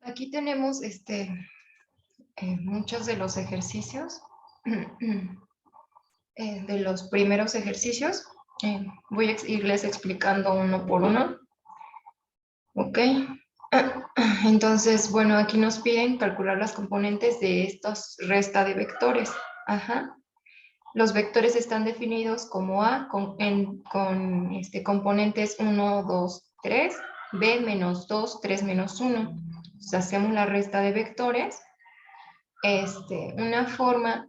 aquí tenemos muchos de los ejercicios, de los primeros ejercicios. Voy a irles explicando uno por uno. Ok. Entonces, bueno, aquí nos piden calcular las componentes de estos resta de vectores. Ajá. Los vectores están definidos como A con componentes 1, 2, 3, B menos 2, 3 menos 1. Entonces, hacemos la resta de vectores. Una forma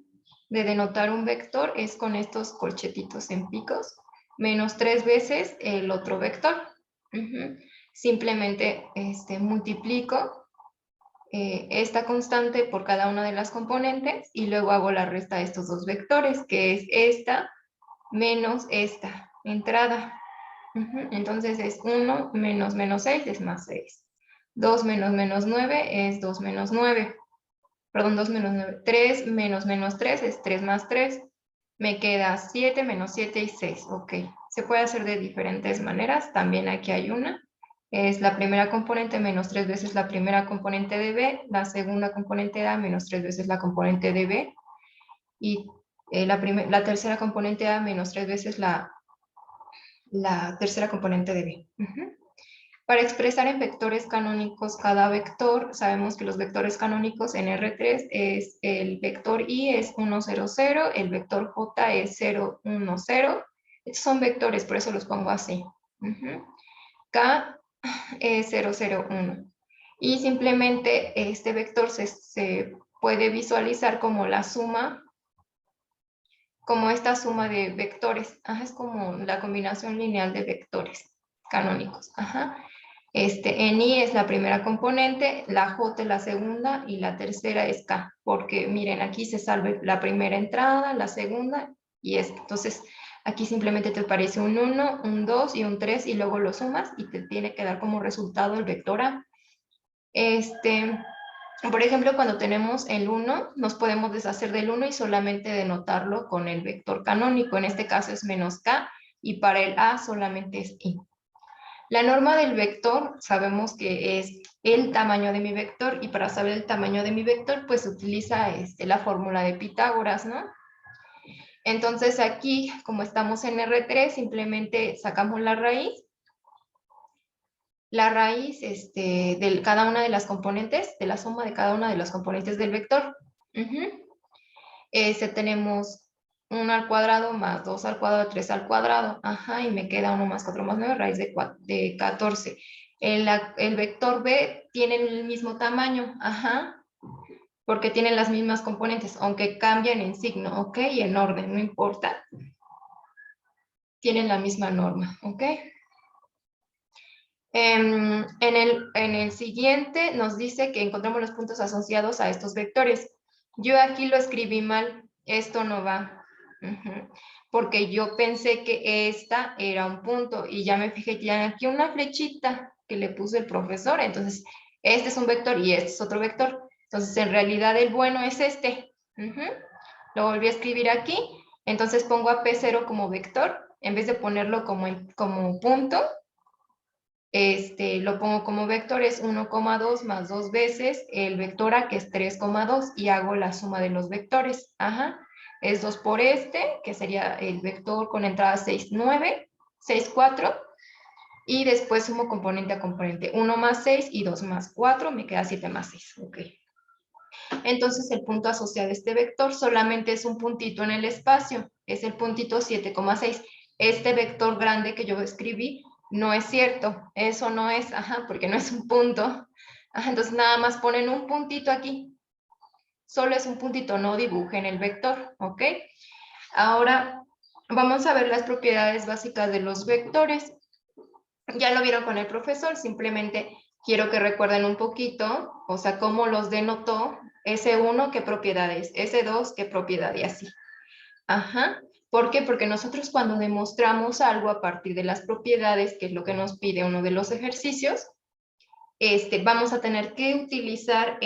de denotar un vector es con estos corchetitos en picos, menos 3 veces el otro vector. Simplemente multiplico esta constante por cada una de las componentes y luego hago la resta de estos dos vectores, que es esta menos esta entrada. Entonces es 1 menos menos 6 es más 6. 2 menos menos 9 es 2 menos 9. Perdón, 2 menos 9. 3 menos menos 3 es 3 más 3. Me queda 7 menos 7 y 6. Ok. Se puede hacer de diferentes maneras. También aquí hay una. Es la primera componente menos 3 veces la primera componente de B. La segunda componente de A menos 3 veces la componente de B. Y la tercera componente A menos 3 veces la tercera componente de B. Para expresar en vectores canónicos cada vector, sabemos que los vectores canónicos en R3 es el vector I es 1, 0, 0, el vector J es 0, 1, 0. Estos son vectores, por eso los pongo así. K es 0, 0, 1. Y simplemente este vector se puede visualizar como la suma, como esta suma de vectores. Es como la combinación lineal de vectores canónicos. En I es la primera componente, la J es la segunda y la tercera es K, porque miren, aquí se salve la primera entrada, la segunda y entonces aquí simplemente te aparece un 1, un 2 y un 3 y luego lo sumas y te tiene que dar como resultado el vector A. Por ejemplo, cuando tenemos el 1, nos podemos deshacer del 1 y solamente denotarlo con el vector canónico, en este caso es menos K y para el A solamente es I. La norma del vector sabemos que es el tamaño de mi vector y para saber el tamaño de mi vector pues se utiliza la fórmula de Pitágoras, ¿no? Entonces aquí como estamos en R3 simplemente sacamos la raíz de cada una de las componentes, de la suma de cada una de las componentes del vector. Tenemos 1 al cuadrado más 2 al cuadrado, 3 al cuadrado. Y me queda 1 más 4 más 9, raíz de 14. El vector B tiene el mismo tamaño, porque tienen las mismas componentes, aunque cambien en signo, ¿ok? Y en orden, no importa. Tienen la misma norma, ¿ok? En el siguiente nos dice que encontramos los puntos asociados a estos vectores. Yo aquí lo escribí mal, esto no va, porque yo pensé que esta era un punto y ya me fijé que ya aquí una flechita que le puso el profesor, entonces este es un vector y este es otro vector. Entonces en realidad el bueno es este. Lo volví a escribir aquí, entonces pongo a P0 como vector, en vez de ponerlo como punto, lo pongo como vector, es 1,2 más 2 veces el vector A, que es 3,2, y hago la suma de los vectores. Es 2 por que sería el vector con entrada 6, 9, 6, 4, y después sumo componente a componente. 1 más 6 y 2 más 4, me queda 7 más 6. Ok. Entonces el punto asociado a este vector solamente es un puntito en el espacio, es el puntito 7,6. Este vector grande que yo escribí no es cierto, eso no es, porque no es un punto. Entonces nada más ponen un puntito aquí, solo es un puntito, no dibujen el vector, ¿ok? Ahora vamos a ver las propiedades básicas de los vectores. Ya lo vieron con el profesor, simplemente quiero que recuerden un poquito, o sea, cómo los denotó, S1, qué propiedades, S2, qué propiedad y así. ¿Por qué? Porque nosotros cuando demostramos algo a partir de las propiedades, que es lo que nos pide uno de los ejercicios, vamos a tener que utilizar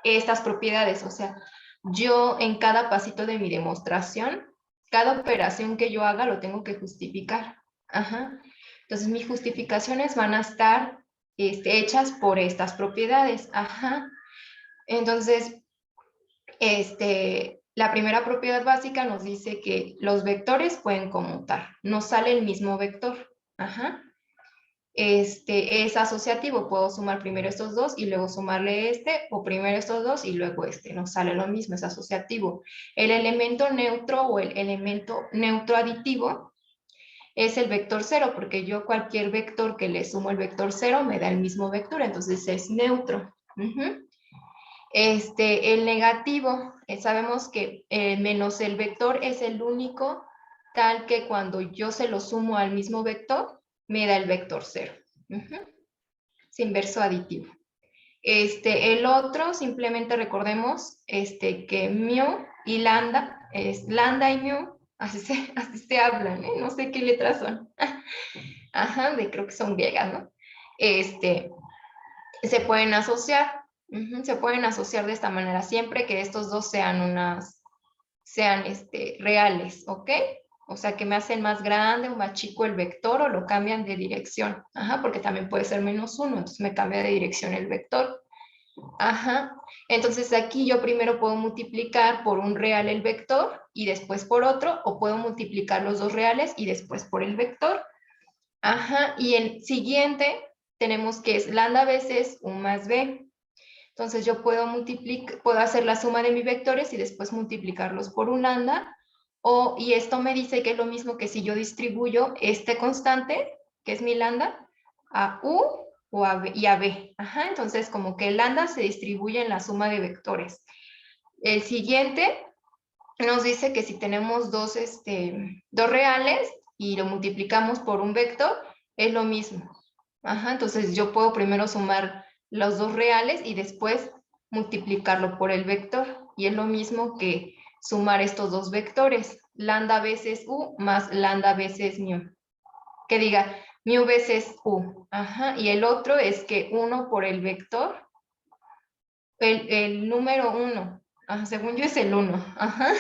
estas propiedades. O sea, yo en cada pasito de mi demostración, cada operación que yo haga lo tengo que justificar. Entonces mis justificaciones van a estar hechas por estas propiedades. Ajá. Entonces, la primera propiedad básica nos dice que los vectores pueden conmutar, nos sale el mismo vector. Ajá. Es asociativo, puedo sumar primero estos dos y luego sumarle o primero estos dos y luego nos sale lo mismo, es asociativo. El elemento neutro o el elemento neutro aditivo es el vector cero, porque yo cualquier vector que le sumo el vector cero me da el mismo vector, entonces es neutro. El negativo, sabemos que menos el vector es el único tal que cuando yo se lo sumo al mismo vector, me da el vector cero. Es inverso aditivo. El otro, simplemente recordemos que mu y lambda, es lambda y mu, así se hablan, ¿eh? No sé qué letras son. Ajá, creo que son griegas, ¿no? Se pueden asociar. Se pueden asociar de esta manera siempre que estos dos sean reales, ¿ok? O sea, que me hacen más grande o más chico el vector o lo cambian de dirección. Ajá, porque también puede ser -1, entonces me cambia de dirección el vector. Ajá, entonces aquí yo primero puedo multiplicar por un real el vector y después por otro, o puedo multiplicar los dos reales y después por el vector. Ajá, y el siguiente tenemos que es lambda veces u más b. Entonces yo puedo hacer la suma de mis vectores y después multiplicarlos por un lambda, y esto me dice que es lo mismo que si yo distribuyo este constante, que es mi lambda, a u o a b, y a b. Ajá, entonces como que el lambda se distribuye en la suma de vectores. El siguiente nos dice que si tenemos dos reales y lo multiplicamos por un vector, es lo mismo. Ajá, entonces yo puedo primero sumar los dos reales y después multiplicarlo por el vector. Y es lo mismo que sumar estos dos vectores, lambda veces u más lambda veces mu. Que diga mu veces u. Ajá, y el otro es que 1 por el vector, el número 1, según yo es el 1. Ajá.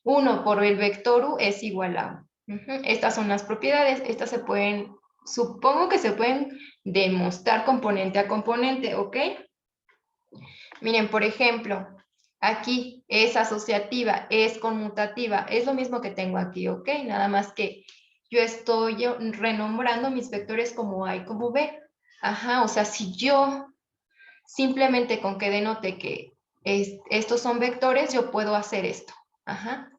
1 por el vector u es igual a 1. Estas son las propiedades. Estas supongo que se pueden demostrar componente a componente, ¿ok? Miren, por ejemplo, aquí es asociativa, es conmutativa, es lo mismo que tengo aquí, ¿ok? Nada más que yo estoy renombrando mis vectores como A y como B. Ajá, o sea, si yo simplemente con que denote que estos son vectores, yo puedo hacer esto. Ajá.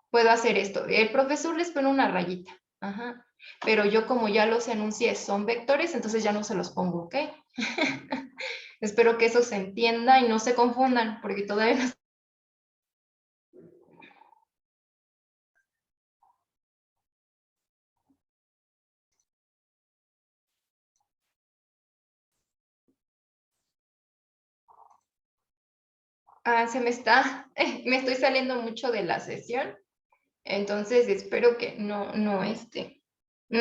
Puedo hacer esto. El profesor les pone una rayita. Ajá. Pero yo como ya los enuncié son vectores, entonces ya no se los pongo, ¿ok? Espero que eso se entienda y no se confundan, porque todavía no... me estoy saliendo mucho de la sesión, entonces espero que no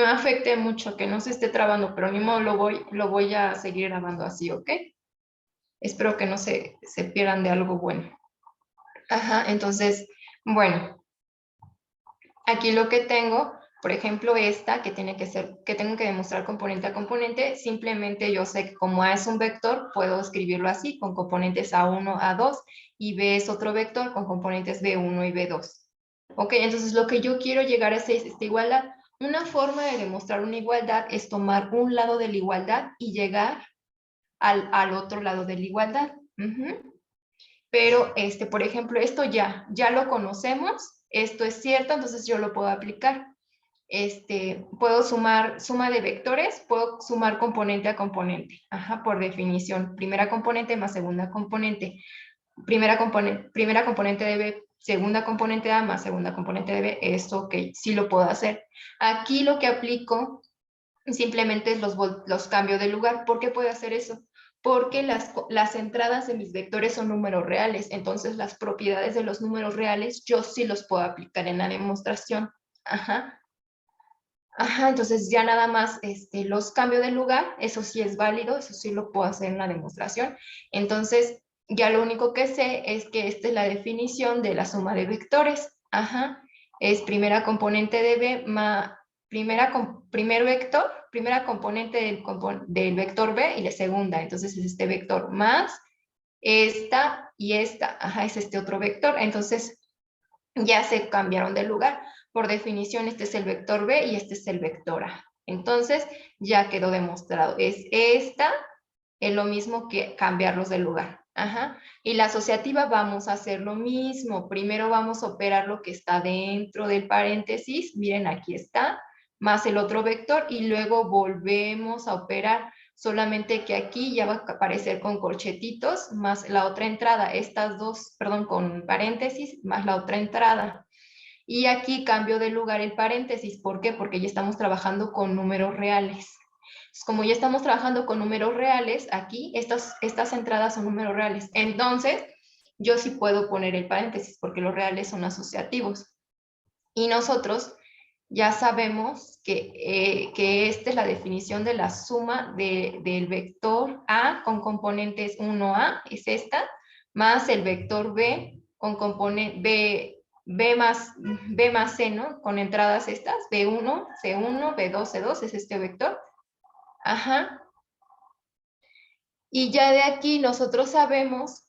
afecte mucho, que no se esté trabando, pero mismo lo voy a seguir grabando así, ¿ok? Espero que no se pierdan de algo bueno. Ajá, entonces, bueno, aquí lo que tengo, por ejemplo, esta que tengo que demostrar componente a componente, simplemente yo sé que como A es un vector, puedo escribirlo así, con componentes A1, A2, y B es otro vector con componentes B1 y B2. Ok, entonces lo que yo quiero llegar a es esta igualdad. Una forma de demostrar una igualdad es tomar un lado de la igualdad y llegar al otro lado de la igualdad. Pero, por ejemplo, esto ya lo conocemos, esto es cierto, entonces yo lo puedo aplicar. Puedo suma de vectores, puedo sumar componente a componente, por definición. Primera componente más segunda componente. Primera componente de B, segunda componente A más segunda componente de B, esto ok, sí lo puedo hacer. Aquí lo que aplico simplemente es los cambio de lugar. ¿Por qué puedo hacer eso? Porque las entradas de mis vectores son números reales, entonces las propiedades de los números reales yo sí los puedo aplicar en la demostración. Ajá. Ajá, entonces ya nada más los cambio de lugar, eso sí es válido, eso sí lo puedo hacer en la demostración. Entonces, ya lo único que sé es que esta es la definición de la suma de vectores. Ajá, es primera componente de B primer vector, primera componente del vector B y la segunda. Entonces es este vector más esta y esta. Ajá, es este otro vector. Entonces ya se cambiaron de lugar. Por definición, este es el vector B y este es el vector A. Entonces ya quedó demostrado. Es lo mismo que cambiarlos de lugar. Ajá. Y la asociativa vamos a hacer lo mismo. Primero vamos a operar lo que está dentro del paréntesis. Miren, aquí está, más el otro vector, y luego volvemos a operar. Solamente que aquí ya va a aparecer con corchetitos, más la otra entrada. Estas dos, perdón, con paréntesis, más la otra entrada. Y aquí cambio de lugar el paréntesis. ¿Por qué? Porque ya estamos trabajando con números reales. Como ya estamos trabajando con números reales, aquí estas entradas son números reales. Entonces, yo sí puedo poner el paréntesis porque los reales son asociativos. Y nosotros ya sabemos que esta es la definición de la suma del vector A con componentes 1A, es esta, más el vector B con componente B más C, ¿no? Con entradas estas, B1, C1, B2, C2, es este vector. Ajá. Y ya de aquí nosotros sabemos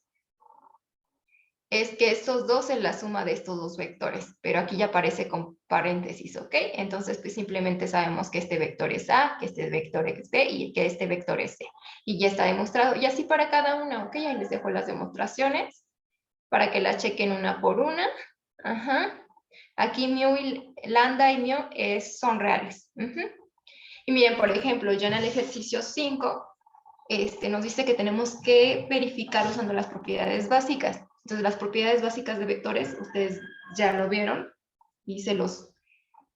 es que estos dos es la suma de estos dos vectores, pero aquí ya aparece con paréntesis, ¿ok? Entonces, pues simplemente sabemos que este vector es A, que este vector es B y que este vector es C. Y ya está demostrado. Y así para cada una, ¿ok? Ahí les dejo las demostraciones para que las chequen una por una. Ajá. Aquí mu y lambda y mu son reales. Y miren, por ejemplo, ya en el ejercicio 5, nos dice que tenemos que verificar usando las propiedades básicas. Entonces, las propiedades básicas de vectores, ustedes ya lo vieron y se los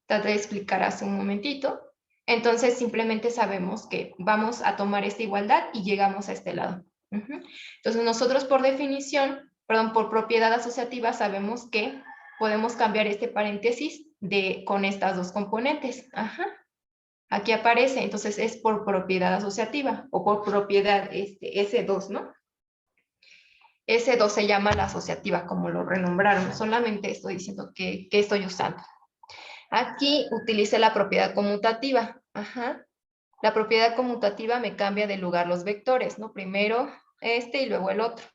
traté de explicar hace un momentito. Entonces, simplemente sabemos que vamos a tomar esta igualdad y llegamos a este lado. Entonces, nosotros por definición, perdón, por propiedad asociativa, sabemos que podemos cambiar este paréntesis con estas dos componentes. Ajá. Aquí aparece, entonces es por propiedad asociativa o por propiedad S2, ¿no? S2 se llama la asociativa, como lo renombraron. Solamente estoy diciendo que estoy usando. Aquí utilicé la propiedad conmutativa. Ajá. La propiedad conmutativa me cambia de lugar los vectores, ¿no? Primero este y luego el otro.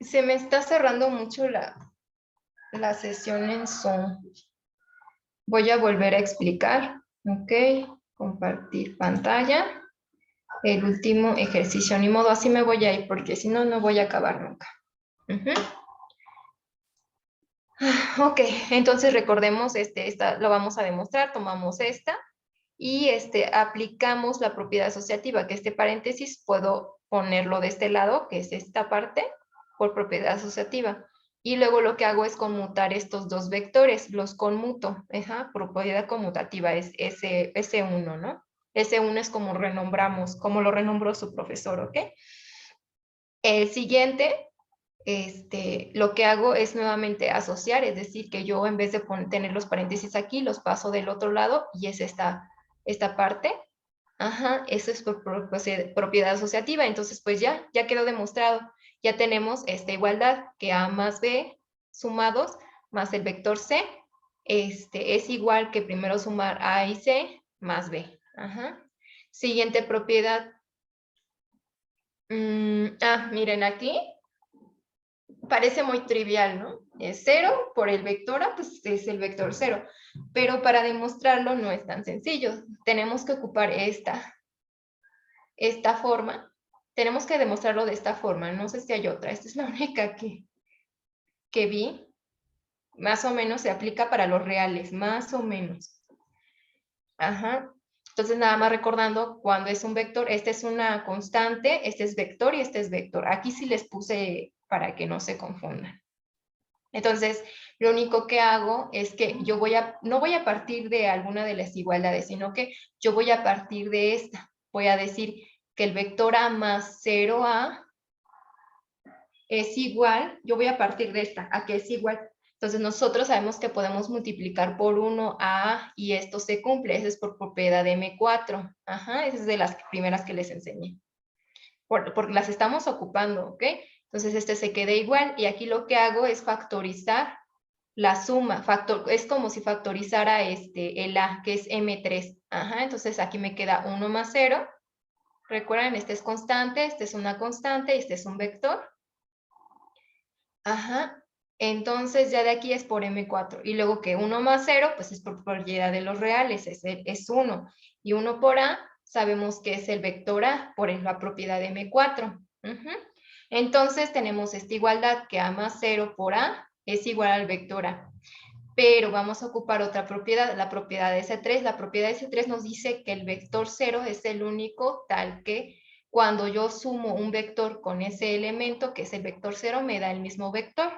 Se me está cerrando mucho la sesión en Zoom. Voy a volver a explicar. Ok, compartir pantalla. El último ejercicio, ni modo, así me voy a ir porque si no, no voy a acabar nunca. Ok, entonces recordemos, esta lo vamos a demostrar, tomamos esta y aplicamos la propiedad asociativa, que este paréntesis puedo ponerlo de este lado, que es esta parte, por propiedad asociativa. Y luego lo que hago es conmutar estos dos vectores, los conmuto, propiedad conmutativa es S1, ¿no? S1 es como renombramos, como lo renombró su profesor, ¿ok? El siguiente, lo que hago es nuevamente asociar, es decir, que yo en vez de tener los paréntesis aquí, los paso del otro lado y es esta parte. Ajá, eso es por propiedad asociativa. Entonces, pues ya quedó demostrado. Ya tenemos esta igualdad, que A más B sumados más el vector C, es igual que primero sumar A y C más B. Ajá. Siguiente propiedad. Miren aquí. Parece muy trivial, ¿no? Es 0 por el vector A, pues es el vector 0. Pero para demostrarlo no es tan sencillo. Tenemos que ocupar esta forma. Tenemos que demostrarlo de esta forma. No sé si hay otra. Esta es la única que vi. Más o menos se aplica para los reales, más o menos. Ajá. Entonces, nada más recordando, cuando es un vector, esta es una constante, este es vector y este es vector. Aquí sí les puse para que no se confundan. Entonces, lo único que hago es que yo no voy a partir de alguna de las igualdades, sino que yo voy a partir de esta. Voy a decir que el vector A más 0A es igual, yo voy a partir de esta, a que es igual. Entonces, nosotros sabemos que podemos multiplicar por 1 a y esto se cumple. Eso es por propiedad de M4. Ajá, esa es de las primeras que les enseñé. Porque las estamos ocupando, ¿ok? Entonces, se queda igual. Y aquí lo que hago es factorizar la suma, es como si factorizara el A, que es M3. Ajá, entonces aquí me queda 1 más 0. Recuerden, este es constante, este es una constante y este es un vector. Ajá, entonces ya de aquí es por M4. Y luego que 1 más 0, pues es por propiedad de los reales, es 1. Y 1 por A, sabemos que es el vector A por la propiedad de M4. Entonces tenemos esta igualdad que A más 0 por A es igual al vector A. Pero vamos a ocupar otra propiedad, la propiedad de S3. La propiedad de S3 nos dice que el vector 0 es el único tal que cuando yo sumo un vector con ese elemento, que es el vector 0, me da el mismo vector.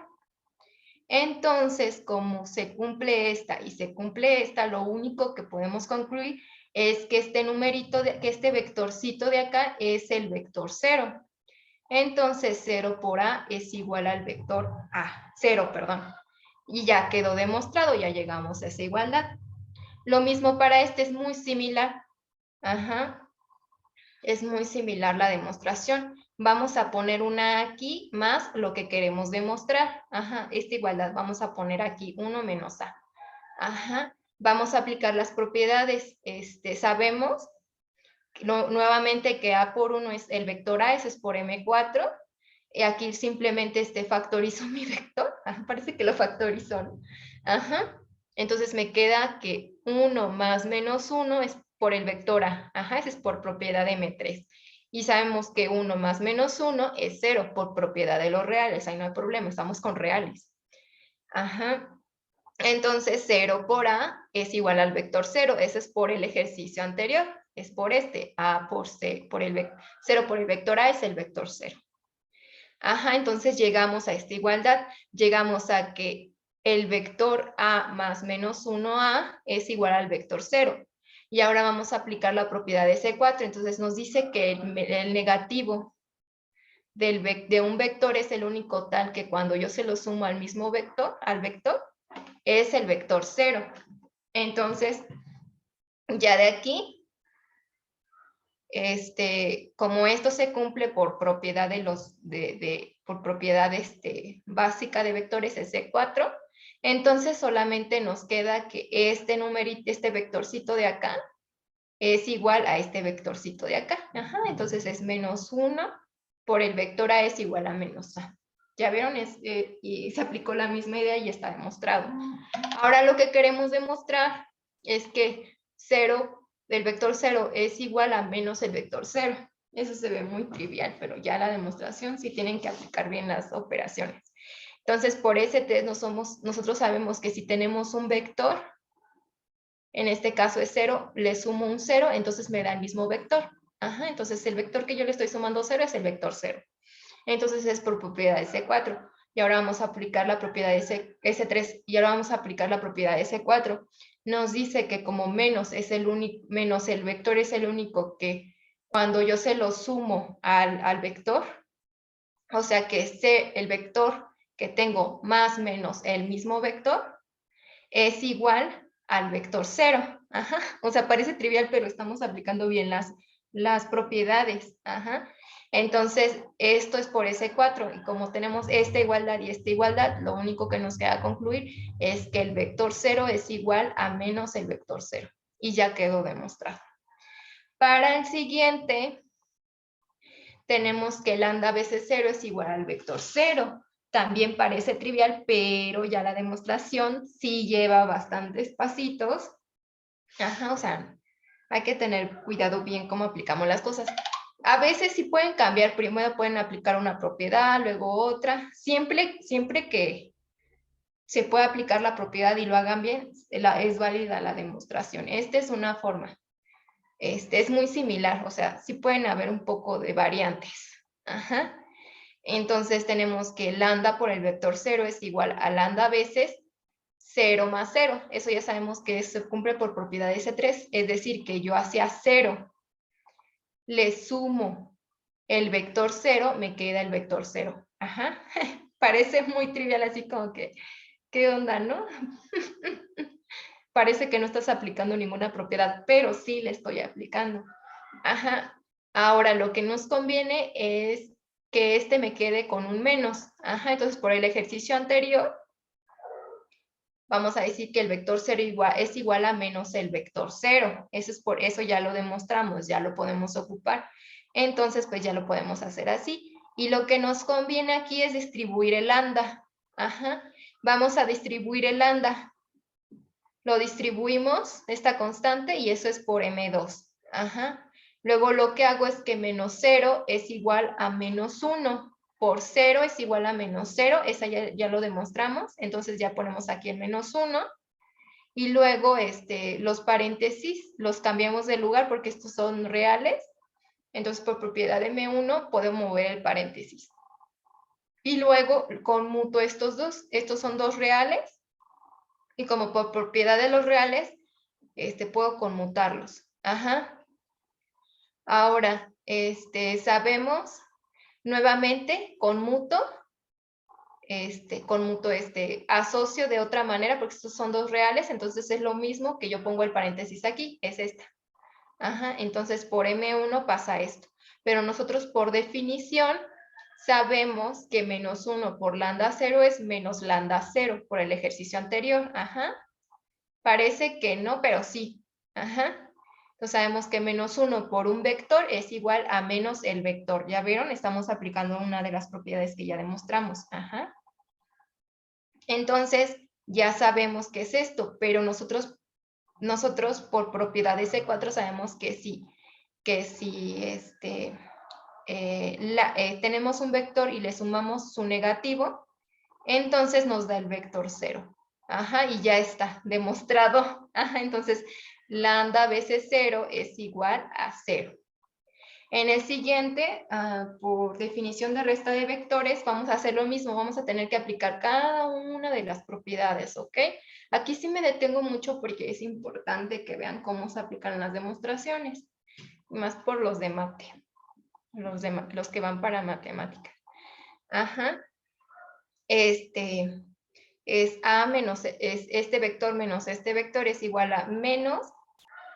Entonces, como se cumple esta y se cumple esta, lo único que podemos concluir es que este numerito, que este vectorcito de acá es el vector 0. Entonces, 0 por A es igual al vector A, 0, perdón. Y ya quedó demostrado, ya llegamos a esa igualdad. Lo mismo para este, es muy similar. Ajá, es muy similar la demostración. Vamos a poner una aquí más lo que queremos demostrar. Ajá, esta igualdad vamos a poner aquí 1 menos A. Ajá, vamos a aplicar las propiedades. Sabemos nuevamente que A por 1 es el vector A, ese es por M4. Y aquí simplemente factorizo mi vector. Ajá, parece que lo factorizó, ¿no? Ajá. Entonces me queda que 1 más menos 1 es por el vector A. Ajá, ese es por propiedad de M3. Y sabemos que 1 más menos 1 es 0 por propiedad de los reales. Ahí no hay problema, estamos con reales. Ajá. Entonces 0 por A es igual al vector 0. Ese es por el ejercicio anterior. Es por A por C, 0 por el vector A es el vector 0. Ajá, entonces llegamos a esta igualdad. Llegamos a que el vector A más menos 1A es igual al vector 0. Y ahora vamos a aplicar la propiedad de C4. Entonces nos dice que el negativo de un vector es el único tal que cuando yo se lo sumo al mismo vector, es el vector 0. Entonces, ya de aquí, como esto se cumple por propiedad por propiedad básica de vectores S4, entonces solamente nos queda que este numerito, este vectorcito de acá, es igual a este vectorcito de acá. Ajá, entonces es menos 1 por el vector A es igual a menos A. ¿Ya vieron? Y se aplicó la misma idea y está demostrado. Ahora lo que queremos demostrar es que 0 del vector 0 es igual a menos el vector 0. Eso se ve muy trivial, pero ya la demostración sí tienen que aplicar bien las operaciones. Entonces, por ese test nosotros sabemos que si tenemos un vector, en este caso es 0, le sumo un 0, entonces me da el mismo vector. Ajá, entonces el vector que yo le estoy sumando 0 es el vector 0. Entonces es por propiedad de C4. Y ahora vamos a aplicar la propiedad de S3. Y ahora vamos a aplicar la propiedad de S4. Nos dice que como menos el vector es el único que cuando yo se lo sumo al vector, o sea que el vector que tengo más menos el mismo vector, es igual al vector 0. Ajá. O sea, parece trivial, pero estamos aplicando bien las propiedades. Ajá. Entonces, esto es por S4 y como tenemos esta igualdad y esta igualdad, lo único que nos queda concluir es que el vector 0 es igual a menos el vector 0 y ya quedó demostrado. Para el siguiente, tenemos que lambda veces 0 es igual al vector 0. También parece trivial, pero ya la demostración sí lleva bastantes pasitos. Ajá, o sea, hay que tener cuidado bien cómo aplicamos las cosas. A veces sí pueden cambiar, primero pueden aplicar una propiedad, luego otra. Siempre que se pueda aplicar la propiedad y lo hagan bien, es válida la demostración. Esta es una forma. Es muy similar, o sea, sí pueden haber un poco de variantes. Ajá. Entonces tenemos que lambda por el vector 0 es igual a lambda veces 0 más 0. Eso ya sabemos que se cumple por propiedad de S3, es decir, que yo hacia 0 le sumo el vector 0, me queda el vector 0. Ajá. Parece muy trivial, así como que, ¿qué onda, no? Parece que no estás aplicando ninguna propiedad, pero sí le estoy aplicando. Ajá. Ahora, lo que nos conviene es que me quede con un menos. Ajá, entonces por el ejercicio anterior, vamos a decir que el vector 0 es igual a menos el vector 0. Eso es por eso ya lo demostramos, ya lo podemos ocupar. Entonces, pues ya lo podemos hacer así. Y lo que nos conviene aquí es distribuir el lambda. Ajá. Vamos a distribuir el lambda. Lo distribuimos, esta constante, y eso es por M2. Ajá. Luego lo que hago es que menos 0 es igual a menos 1. Por 0 es igual a menos 0. Esa ya lo demostramos. Entonces ya ponemos aquí el menos 1. Y luego los paréntesis los cambiamos de lugar porque estos son reales. Entonces por propiedad de M1 puedo mover el paréntesis. Y luego conmuto estos dos. Estos son dos reales. Y como por propiedad de los reales, puedo conmutarlos. Ajá. Ahora, sabemos, nuevamente, conmuto, asocio de otra manera, porque estos son dos reales, entonces es lo mismo que yo pongo el paréntesis aquí, es esta. Ajá, entonces por M1 pasa esto. Pero nosotros por definición sabemos que menos 1 por lambda 0 es menos lambda 0 por el ejercicio anterior. Ajá. Parece que no, pero sí. Ajá. Entonces sabemos que menos 1 por un vector es igual a menos el vector. ¿Ya vieron? Estamos aplicando una de las propiedades que ya demostramos. Ajá. Entonces, ya sabemos qué es esto, pero nosotros por propiedad de C4 sabemos que sí, tenemos un vector y le sumamos su negativo, entonces nos da el vector 0. Ajá, y ya está demostrado. Ajá, entonces, lambda veces 0 es igual a 0. En el siguiente, por definición de resta de vectores, vamos a hacer lo mismo. Vamos a tener que aplicar cada una de las propiedades, ¿ok? Aquí sí me detengo mucho porque es importante que vean cómo se aplican las demostraciones. Más por los de mate. Los que van para matemática. Ajá. Es A menos, este vector menos este vector es igual a menos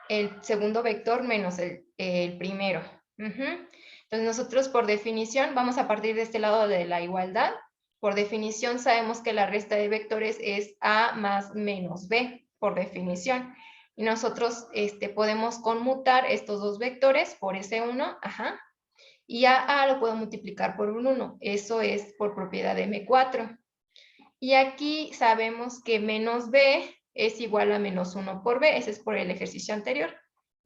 el segundo vector menos el primero. Entonces nosotros por definición vamos a partir de este lado de la igualdad. Por definición sabemos que la resta de vectores es A más menos B, por definición. Y nosotros podemos conmutar estos dos vectores por ese 1, ajá, y a lo puedo multiplicar por un 1. Eso es por propiedad de M4. Y aquí sabemos que menos B es igual a menos 1 por B. Ese es por el ejercicio anterior.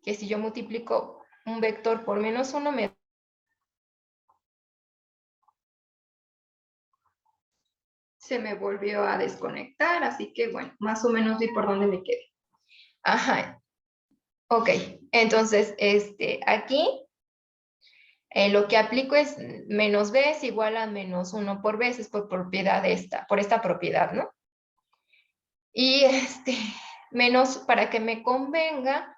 Que si yo multiplico un vector por menos 1, se me volvió a desconectar. Así que, bueno, más o menos vi por dónde me quedé. Ajá. Ok. Entonces, aquí lo que aplico es menos B es igual a menos 1 por B. Es por propiedad de por esta propiedad, ¿no? Y menos, para que me convenga,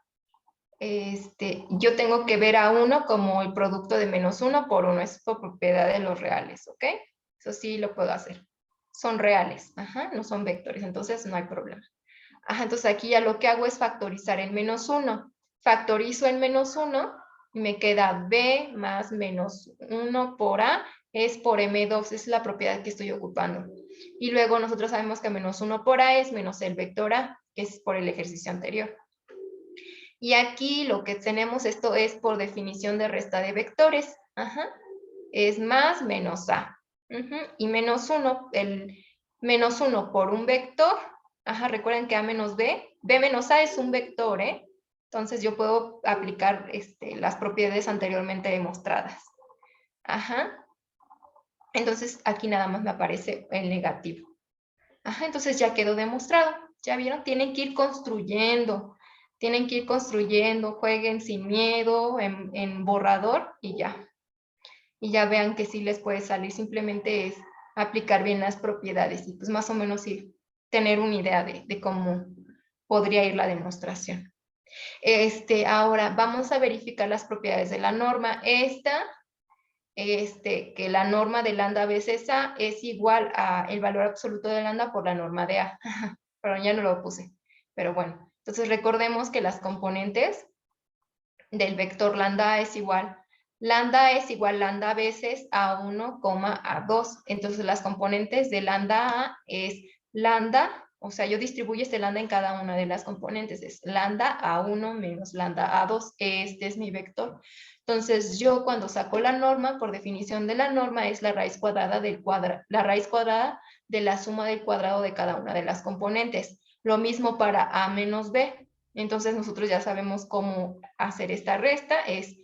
yo tengo que ver a 1 como el producto de menos 1 por 1. Es por propiedad de los reales, ¿ok? Eso sí lo puedo hacer. Son reales, ajá, no son vectores, entonces no hay problema. Ajá, entonces aquí ya lo que hago es factorizar el menos 1. Factorizo el menos 1 y me queda B más menos 1 por A es por M2, es la propiedad que estoy ocupando. Y luego nosotros sabemos que menos 1 por A es menos el vector A, que es por el ejercicio anterior. Y aquí lo que tenemos, esto es por definición de resta de vectores. Ajá. Es más menos A. Y menos 1, el menos 1 por un vector. Ajá, recuerden que A menos B, B menos A es un vector, ¿eh? Entonces yo puedo aplicar las propiedades anteriormente demostradas. Ajá. Entonces aquí nada más me aparece el negativo. Ajá, entonces ya quedó demostrado. ¿Ya vieron? Tienen que ir construyendo. Tienen que ir construyendo, jueguen sin miedo, en borrador y ya. Y ya vean que sí les puede salir. Simplemente es aplicar bien las propiedades y pues más o menos sí tener una idea de cómo podría ir la demostración. Ahora vamos a verificar las propiedades de la norma. Que la norma de lambda veces A es igual a el valor absoluto de lambda por la norma de A. Pero ya no lo puse. Pero bueno, entonces recordemos que las componentes del vector lambda es igual. Lambda es igual lambda veces A1, A2. Entonces las componentes de lambda A es lambda O sea, yo distribuyo este lambda en cada una de las componentes. Es lambda A1 menos lambda A2. Este es mi vector. Entonces, yo cuando saco la norma, por definición de la norma, es la raíz cuadrada la raíz cuadrada de la suma del cuadrado de cada una de las componentes. Lo mismo para A menos B. Entonces, nosotros ya sabemos cómo hacer esta resta. Es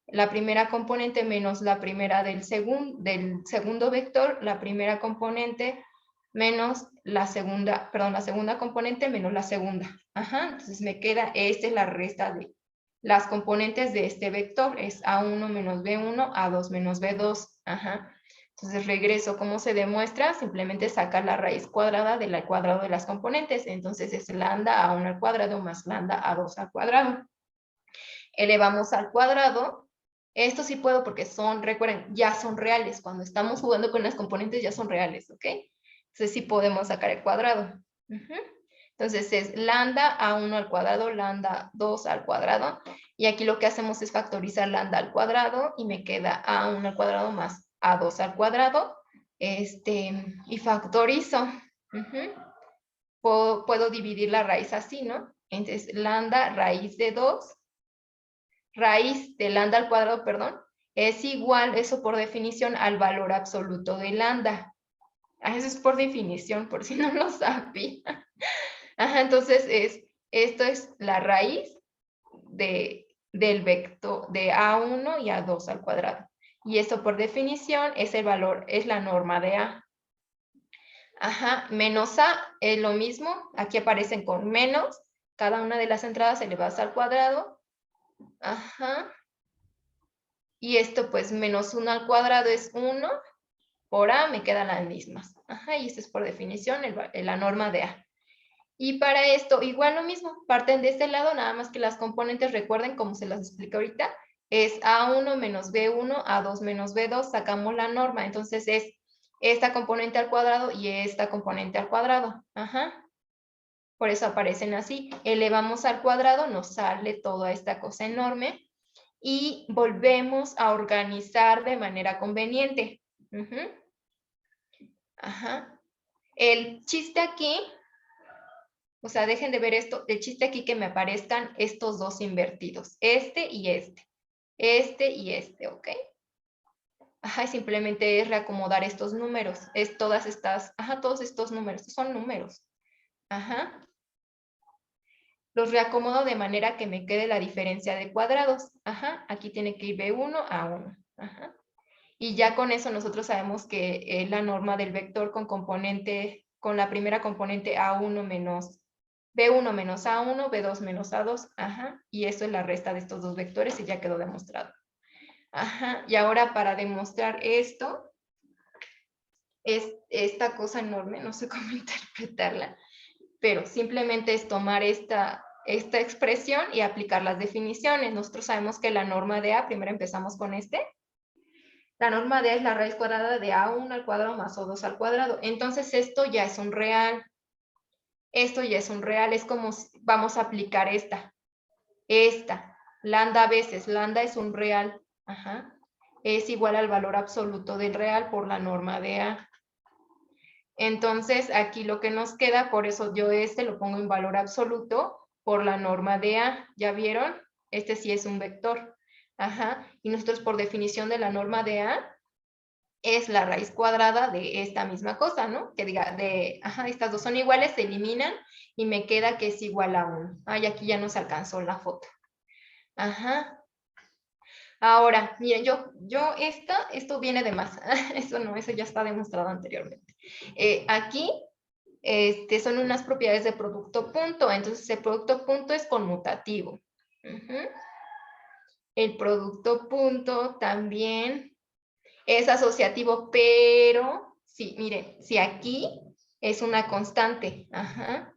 la primera componente menos la primera del segundo vector, la primera componente menos la segunda, perdón, la segunda componente menos la segunda. Ajá, entonces me queda, esta es la resta de las componentes de este vector, es A1 menos B1, A2 menos B2. Ajá. Entonces regreso, ¿cómo se demuestra? Simplemente sacar la raíz cuadrada del cuadrado de las componentes. Entonces es lambda A1 al cuadrado más lambda A2 al cuadrado. Elevamos al cuadrado. Esto sí puedo porque son, recuerden, ya son reales. Cuando estamos jugando con las componentes ya son reales, ¿ok? Entonces sí podemos sacar el cuadrado. Entonces es lambda A1 al cuadrado, lambda 2 al cuadrado. Y aquí lo que hacemos es factorizar lambda al cuadrado y me queda A1 al cuadrado más A2 al cuadrado. Y factorizo. Puedo dividir la raíz así, ¿no? Entonces lambda raíz de 2, raíz de lambda al cuadrado, perdón, es igual, eso por definición, al valor absoluto de lambda. Eso es por definición, por si no lo sabía. Ajá, entonces esto es la raíz del vector de A1 y A2 al cuadrado. Y esto por definición es el valor, es la norma de A. Ajá, menos A es lo mismo, aquí aparecen con menos, cada una de las entradas elevadas al cuadrado. Ajá. Y esto pues menos 1 al cuadrado es 1, por A me quedan las mismas. Ajá, y esto es por definición la norma de A. Y para esto, igual lo mismo, parten de este lado, nada más que las componentes, recuerden como se las explico ahorita, es A1 menos B1, A2 menos B2, sacamos la norma, entonces es esta componente al cuadrado y esta componente al cuadrado. Ajá. Por eso aparecen así. Elevamos al cuadrado, nos sale toda esta cosa enorme y volvemos a organizar de manera conveniente. Ajá. El chiste aquí, o sea, dejen de ver esto, el chiste aquí que me aparezcan estos dos invertidos, este y este, ¿ok? Ajá, y simplemente es reacomodar estos números, es todas estas, ajá, todos estos números, son números. Ajá. Los reacomodo de manera que me quede la diferencia de cuadrados. Ajá, aquí tiene que ir B1 a 1. Ajá. Y ya con eso nosotros sabemos que la norma del vector con la primera componente A1 menos B1 menos A1, B2 menos A2, ajá, y eso es la resta de estos dos vectores y ya quedó demostrado. Ajá, y ahora para demostrar esto, es esta cosa enorme, no sé cómo interpretarla, pero simplemente es tomar esta expresión y aplicar las definiciones. Nosotros sabemos que la norma de A, primero empezamos con la norma de A es la raíz cuadrada de A1 al cuadrado más O2 al cuadrado. Entonces esto ya es un real. Esto ya es un real, es como si vamos a aplicar esta. Lambda veces, lambda es un real. Ajá. Es igual al valor absoluto del real por la norma de A. Entonces, aquí lo que nos queda, por eso yo lo pongo en valor absoluto por la norma de A. ¿Ya vieron? Este sí es un vector. Ajá. Y nosotros por definición de la norma de A es la raíz cuadrada de esta misma cosa, ¿no? Que diga, ajá, estas dos son iguales, se eliminan y me queda que es igual a 1. Ay, aquí ya nos alcanzó la foto. Ajá. Ahora, miren, esto viene de más. Eso no, eso ya está demostrado anteriormente. Aquí son unas propiedades de producto punto. Entonces, el producto punto es conmutativo. El producto punto también es asociativo, pero, sí, miren, si aquí es una constante, ajá.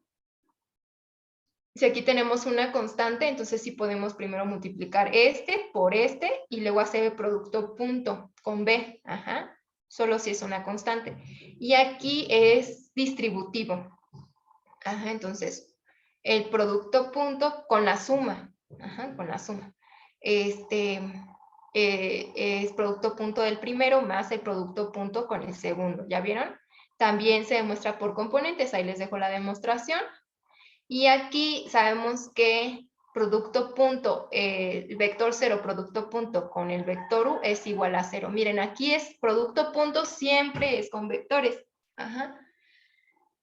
Si aquí tenemos una constante, entonces sí podemos primero multiplicar este por este y luego hacer el producto punto con B, ajá. Solo si es una constante. Y aquí es distributivo. Ajá, entonces, el producto punto con la suma, ajá, con la suma. Es producto punto del primero más el producto punto con el segundo, ¿ya vieron? también se demuestra por componentes, ahí les dejo la demostración. Y aquí sabemos que producto punto, el vector 0, producto punto con el vector u es igual a 0. Miren, aquí es producto punto, siempre es con vectores. Ajá.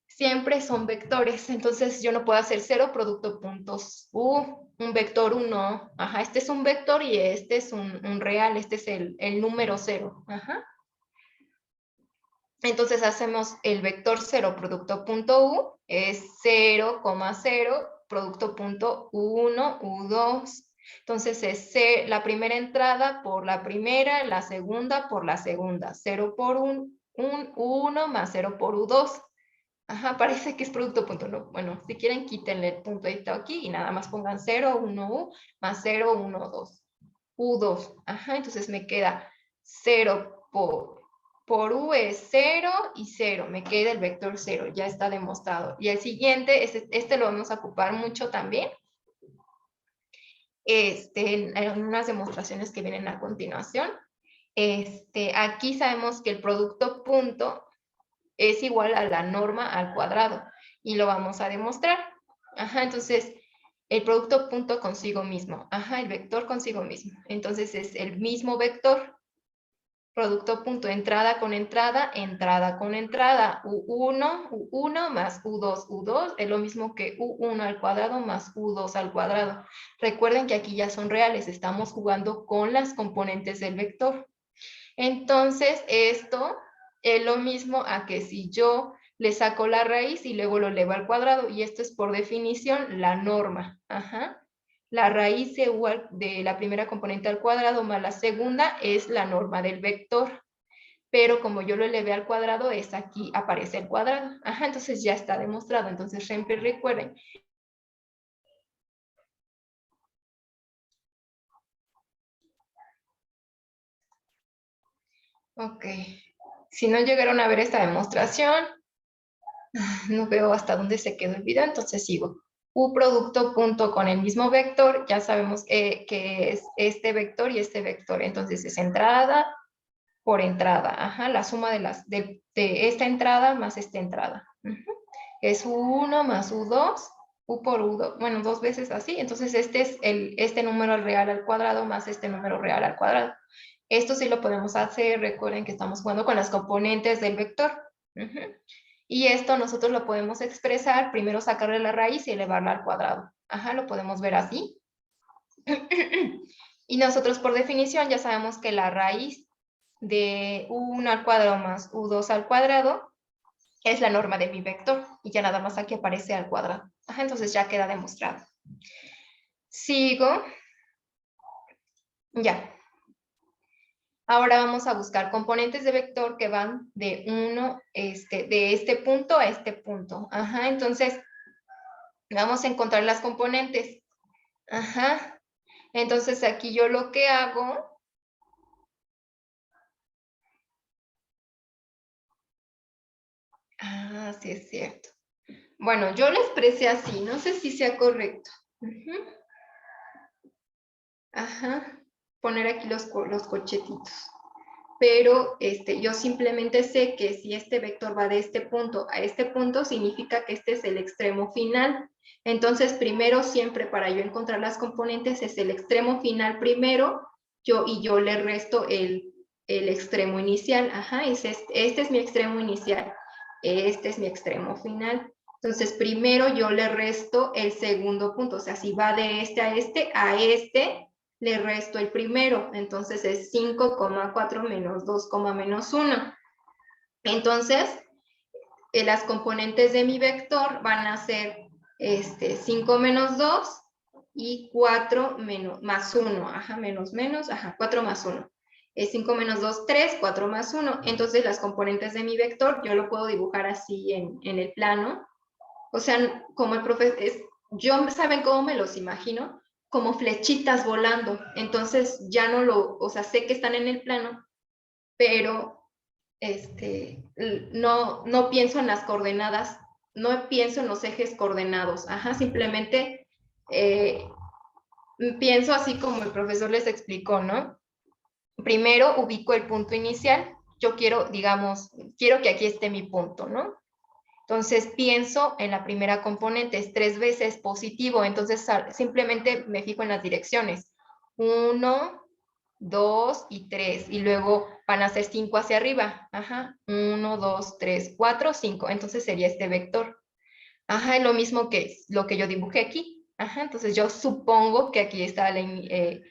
Siempre son vectores, entonces yo no puedo hacer 0 producto puntos u, un vector 1. Ajá, este es un vector y este es un real, este es el número 0. Ajá. Entonces hacemos el vector 0 producto punto u es 0,0 producto punto u1, u2. Entonces es la primera entrada por la primera, la segunda por la segunda. 0 por un u1 más 0 por u2. Ajá, parece que es producto punto. No, bueno, si quieren quítenle el punto aquí y nada más pongan 0, 1 u más 0, 1, 2. u2. Ajá, entonces me queda 0 por u es 0 y 0, me queda el vector 0, ya está demostrado. Y el siguiente, este lo vamos a ocupar mucho también, en unas demostraciones que vienen a continuación. Aquí sabemos que el producto punto es igual a la norma al cuadrado, y lo vamos a demostrar. Ajá, entonces, el producto punto consigo mismo, ajá, el vector consigo mismo. Entonces, es el mismo vector. Producto punto, entrada con entrada, entrada con entrada. U1 más U2, U2 es lo mismo que U1 al cuadrado más U2 al cuadrado. Recuerden que aquí ya son reales, estamos jugando con las componentes del vector. Entonces, esto es lo mismo a que si yo le saco la raíz y luego lo elevo al cuadrado, y esto es por definición la norma. Ajá. La raíz igual de la primera componente al cuadrado más la segunda es la norma del vector. Pero como yo lo elevé al cuadrado, es aquí aparece el cuadrado. Ajá, entonces ya está demostrado. Entonces siempre recuerden. Ok. Si no llegaron a ver esta demostración, no veo hasta dónde se quedó el video, entonces sigo. U producto punto con el mismo vector, ya sabemos que es este vector y este vector. Entonces es entrada por entrada. Ajá, la suma de esta entrada más esta entrada. Es U1 más U2, U por U2, bueno, dos veces así. Entonces este es este número real al cuadrado más este número real al cuadrado. Esto sí lo podemos hacer, recuerden que estamos jugando con las componentes del vector. Y esto nosotros lo podemos expresar, primero sacarle la raíz y elevarla al cuadrado. Ajá, lo podemos ver así. Y nosotros por definición ya sabemos que la raíz de U1 al cuadrado más U2 al cuadrado es la norma de mi vector. Y ya nada más aquí aparece al cuadrado. Ajá, entonces ya queda demostrado. Sigo. Ya. Ahora vamos a buscar componentes de vector que van de este punto a este punto. Ajá, entonces vamos a encontrar las componentes. Ajá. Entonces aquí yo lo que hago... Ah, sí es cierto. Bueno, yo lo expresé así, no sé si sea correcto. Ajá. Poner aquí los corchetitos. Pero yo simplemente sé que si este vector va de este punto a este punto, significa que este es el extremo final. Entonces, primero siempre para yo encontrar las componentes es el extremo final primero, y yo le resto el extremo inicial. Ajá, este es mi extremo inicial, este es mi extremo final. Entonces, primero yo le resto el segundo punto, o sea, si va de este, a este le resto el primero, entonces es 5,4 menos 2, menos 1. Entonces, las componentes de mi vector van a ser 5 menos 2 y 4 más 1, ajá, menos, 4 más 1. Es 5 menos 2, 3, 4 más 1. Entonces, las componentes de mi vector yo lo puedo dibujar así en el plano. O sea, como el profesor, ¿saben cómo me los imagino? Como flechitas volando. Entonces ya no o sea, sé que están en el plano, pero no pienso en las coordenadas, no pienso en los ejes coordenados. Ajá, simplemente pienso así como el profesor les explicó, ¿no? Primero ubico el punto inicial yo quiero, digamos, quiero que aquí esté mi punto, ¿no? Entonces pienso en la primera componente, es 3 veces positivo, entonces simplemente me fijo en las direcciones. 1, 2 y 3, y luego van a ser 5 hacia arriba. Ajá, 1, 2, 3, 4, 5, entonces sería este vector. Ajá, es lo mismo que lo que yo dibujé aquí. Ajá, entonces yo supongo que aquí está el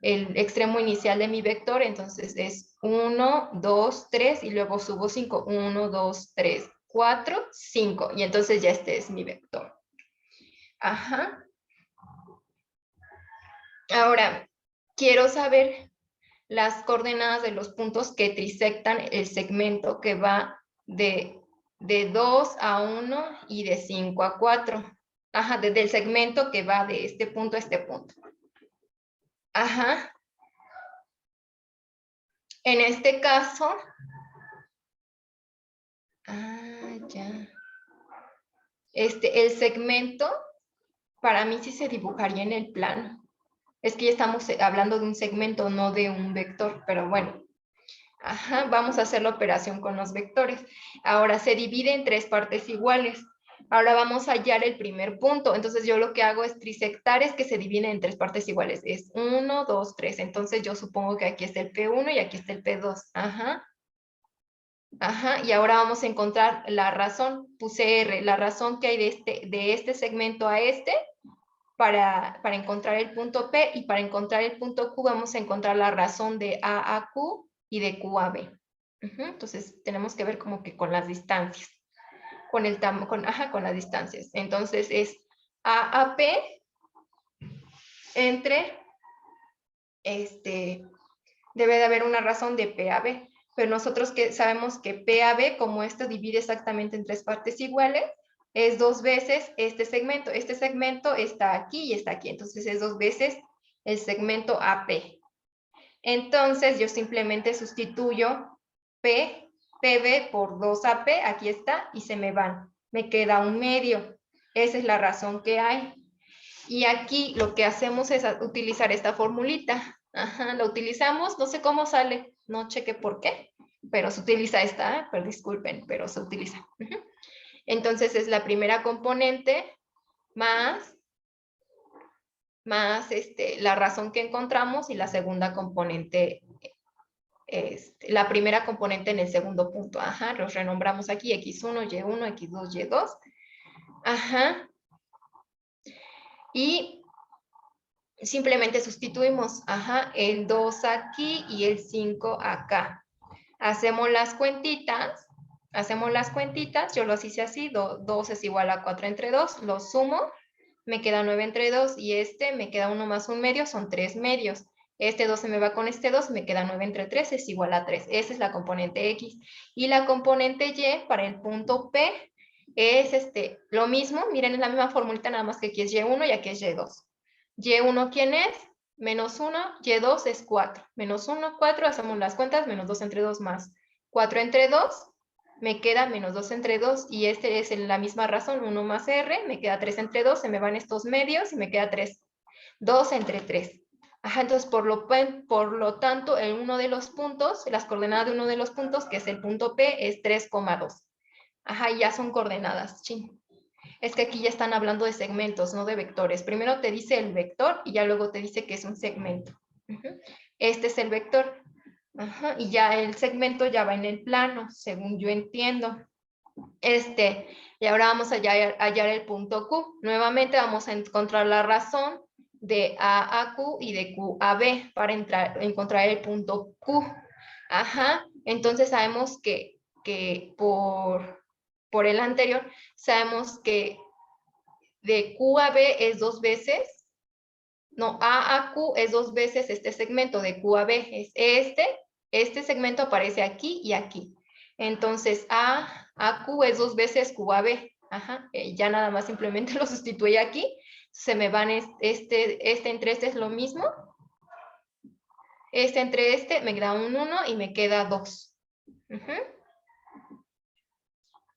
extremo inicial de mi vector, entonces es 1, 2, 3 y luego subo 5, 1, 2, 3, 4, 5 y entonces ya este es mi vector. Ajá. Ahora, quiero saber las coordenadas de los puntos que trisectan el segmento que va de 2 a 1 y de 5 a 4. Ajá, desde el segmento que va de este punto a este punto. Ajá. En este caso, ya. El segmento, para mí sí se dibujaría en el plano. Es que ya estamos hablando de un segmento, no de un vector, pero bueno. Ajá, vamos a hacer la operación con los vectores. Ahora se divide en 3 partes iguales. Ahora vamos a hallar el primer punto. Entonces yo lo que hago es trisectar, es que se divide en 3 partes iguales. Es 1, 2, 3. Entonces yo supongo que aquí está el P1 y aquí está el P2. Ajá. Ajá, y ahora vamos a encontrar la razón. Puse R, la razón que hay de este segmento a este para encontrar el punto P, y para encontrar el punto Q vamos a encontrar la razón de A a Q y de Q a B. Entonces tenemos que ver como que con las distancias, con las distancias. Entonces es A a P entre, debe de haber una razón de P a B, pero nosotros que sabemos que P a B, como esto divide exactamente en 3 partes iguales, es 2 veces este segmento. Este segmento está aquí y está aquí, entonces es 2 veces el segmento AP. Entonces yo simplemente sustituyo PB por 2AP, aquí está, y se me van. Me queda un medio. Esa es la razón que hay. Y aquí lo que hacemos es utilizar esta formulita. Ajá, la utilizamos, no sé cómo sale, no cheque por qué, pero se utiliza esta, pero disculpen, pero se utiliza. Entonces es la primera componente más la razón que encontramos, y la segunda componente, la primera componente en el segundo punto. Ajá, los renombramos aquí, X1, Y1, X2, Y2. Ajá. Y simplemente sustituimos, el 2 aquí y el 5 acá. Hacemos las cuentitas, yo los hice así, 2 es igual a 4 entre 2, lo sumo, me queda 9 entre 2, y me queda 1 más 1 medio, son 3 medios. Este 2 se me va con este 2, me queda 9 entre 3, es igual a 3. Esa es la componente X. Y la componente Y para el punto P es lo mismo, miren, es la misma formulita, nada más que aquí es Y1 y aquí es Y2. Y1, ¿quién es? Menos 1, Y2 es 4. Menos 1, 4, hacemos las cuentas, menos 2 entre 2 más 4 entre 2, me queda menos 2 entre 2, y es la misma razón, 1 más R, me queda 3 entre 2, se me van estos medios y me queda 3. 2 entre 3. Ajá, entonces por lo tanto, en uno de los puntos, las coordenadas de uno de los puntos, que es el punto P, es 3,2. Ajá, ya son coordenadas, chin. Es que aquí ya están hablando de segmentos, no de vectores. Primero te dice el vector y ya luego te dice que es un segmento. Este es el vector. Ajá, y ya el segmento ya va en el plano, según yo entiendo. Y ahora vamos a hallar el punto Q. Nuevamente vamos a encontrar la razón de A a Q y de Q a B para encontrar el punto Q. Ajá, entonces sabemos que por el anterior, sabemos que de Q a B es 2 veces, no, A a Q es 2 veces este segmento, de Q a B es este segmento aparece aquí y aquí. Entonces A a Q es 2 veces Q a B. Ajá, ya nada más simplemente lo sustituye aquí. Se me van este entre este es lo mismo. Este entre este me queda un 1 y me queda 2.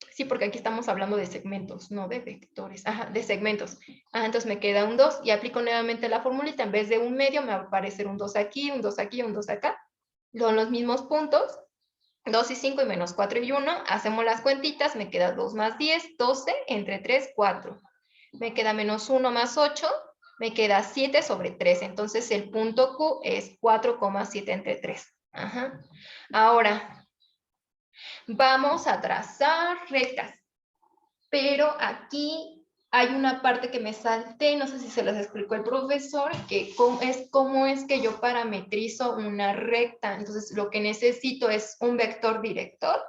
Sí, porque aquí estamos hablando de segmentos, no de vectores. Ajá, de segmentos. Entonces me queda un 2 y aplico nuevamente la formulita. En vez de un medio me va a aparecer un 2 aquí, un 2 aquí, un 2 acá. Son los mismos puntos. 2 y 5 y menos 4 y 1, hacemos las cuentitas, me queda 2 más 10, 12, entre 3, 4. Me queda menos 1 más 8, me queda 7 sobre 3. Entonces el punto Q es 4,7 entre 3. Ajá. Ahora, vamos a trazar rectas. Pero aquí hay una parte que me salté, no sé si se las explicó el profesor, que cómo es que yo parametrizo una recta. Entonces, lo que necesito es un vector director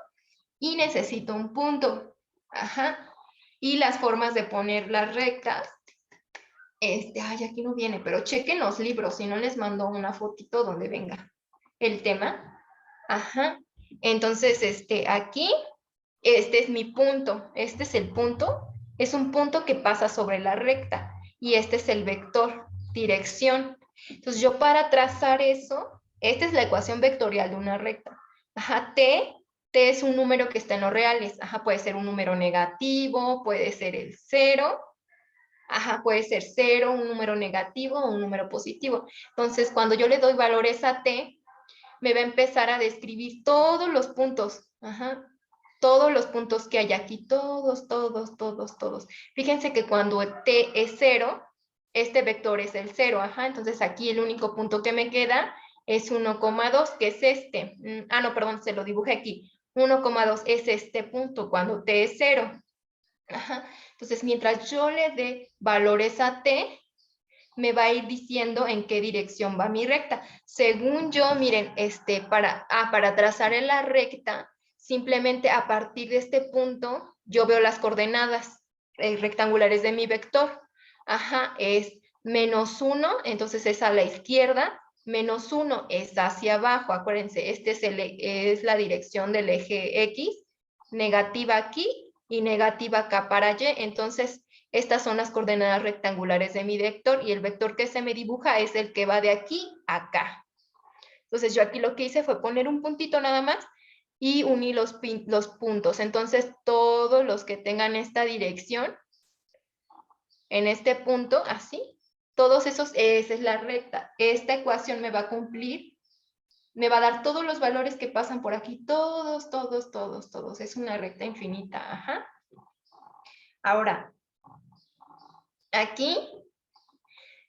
y necesito un punto. Ajá. Y las formas de poner las rectas, ay, aquí no viene, pero chequen los libros, si no les mando una fotito donde venga el tema. Ajá. Entonces, aquí, este es mi punto, este es el punto, es un punto que pasa sobre la recta y este es el vector, dirección. Entonces, yo para trazar eso, esta es la ecuación vectorial de una recta. Ajá, T es un número que está en los reales. Ajá, puede ser un número negativo, puede ser el 0. Ajá, puede ser 0, un número negativo o un número positivo. Entonces, cuando yo le doy valores a T, me va a empezar a describir todos los puntos. Ajá, todos los puntos que hay aquí, todos, todos, todos, todos. Fíjense que cuando T es 0, este vector es el 0. Ajá, entonces aquí el único punto que me queda es 1,2, que es este. No, perdón, se lo dibujé aquí. 1,2 es este punto cuando T es 0. Ajá. Entonces, mientras yo le dé valores a T, me va a ir diciendo en qué dirección va mi recta. Según yo, miren, para trazar en la recta, simplemente a partir de este punto, yo veo las coordenadas rectangulares de mi vector. Ajá, es -1, entonces es a la izquierda, -1 es hacia abajo. Acuérdense, es la dirección del eje X, negativa aquí y negativa acá para Y. Entonces, estas son las coordenadas rectangulares de mi vector y el vector que se me dibuja es el que va de aquí a acá. Entonces, yo aquí lo que hice fue poner un puntito nada más y uní los puntos. Entonces, todos los que tengan esta dirección, en este punto, así, todos esos, esa es la recta. Esta ecuación me va a cumplir, me va a dar todos los valores que pasan por aquí, todos, todos, todos, todos. Es una recta infinita, ajá. Ahora, aquí,